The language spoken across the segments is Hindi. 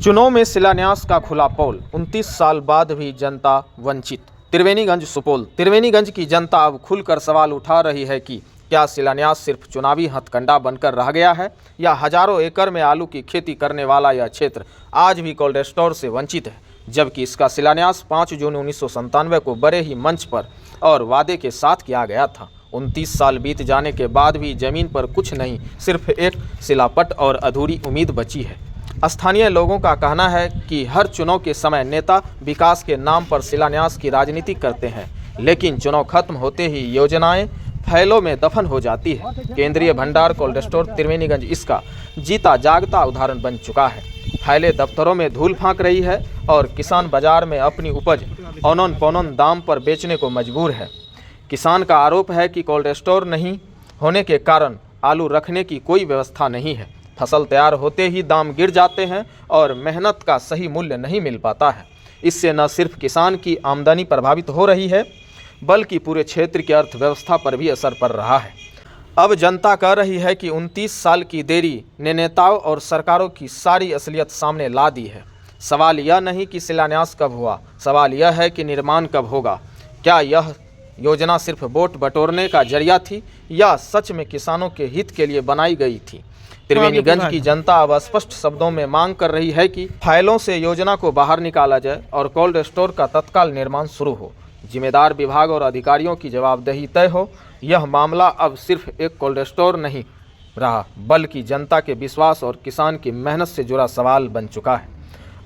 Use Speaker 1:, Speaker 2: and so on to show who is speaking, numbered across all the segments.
Speaker 1: चुनाव में शिलान्यास का खुला पोल, 29 साल बाद भी जनता वंचित। त्रिवेणीगंज सुपौल। त्रिवेणीगंज की जनता अब खुलकर सवाल उठा रही है कि क्या शिलान्यास सिर्फ चुनावी हथकंडा बनकर रह गया है या हजारों एकड़ में आलू की खेती करने वाला यह क्षेत्र आज भी कोल्ड स्टोर से वंचित है, जबकि इसका शिलान्यास 5 जून 1997 को बड़े ही मंच पर और वादे के साथ किया गया था। 29 साल बीत जाने के बाद भी जमीन पर कुछ नहीं, सिर्फ एक शिलापट और अधूरी उम्मीद बची है। स्थानीय लोगों का कहना है कि हर चुनाव के समय नेता विकास के नाम पर शिलान्यास की राजनीति करते हैं, लेकिन चुनाव खत्म होते ही योजनाएं फैलों में दफन हो जाती है। केंद्रीय भंडार कोल्ड स्टोर त्रिवेणीगंज इसका जीता जागता उदाहरण बन चुका है। फैले दफ्तरों में धूल फांक रही है और किसान बाजार में अपनी उपज औनन पौनन दाम पर बेचने को मजबूर है। किसान का आरोप है कि कोल्ड स्टोर नहीं होने के कारण आलू रखने की कोई व्यवस्था नहीं है। फसल तैयार होते ही दाम गिर जाते हैं और मेहनत का सही मूल्य नहीं मिल पाता है। इससे न सिर्फ किसान की आमदनी प्रभावित हो रही है, बल्कि पूरे क्षेत्र की अर्थव्यवस्था पर भी असर पड़ रहा है। अब जनता कह रही है कि 29 साल की देरी ने नेताओं और सरकारों की सारी असलियत सामने ला दी है। सवाल यह नहीं कि शिलान्यास कब हुआ, सवाल यह है कि निर्माण कब होगा। क्या यह योजना सिर्फ वोट बटोरने का जरिया थी या सच में किसानों के हित के लिए बनाई गई थी? त्रिवेणीगंज की जनता अब स्पष्ट शब्दों में मांग कर रही है कि फाइलों से योजना को बाहर निकाला जाए और कोल्ड स्टोर का तत्काल निर्माण शुरू हो। जिम्मेदार विभाग और अधिकारियों की जवाबदेही तय हो। यह मामला अब सिर्फ एक कोल्ड स्टोर नहीं रहा, बल्कि जनता के विश्वास और किसान की मेहनत से जुड़ा सवाल बन चुका है।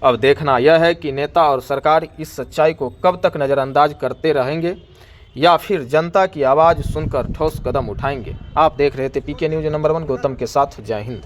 Speaker 1: अब देखना यह है कि नेता और सरकार इस सच्चाई को कब तक नज़रअंदाज करते रहेंगे या फिर जनता की आवाज़ सुनकर ठोस कदम उठाएंगे। आप देख रहे थे पीके न्यूज़ नंबर 1 गौतम के साथ। जय हिंद।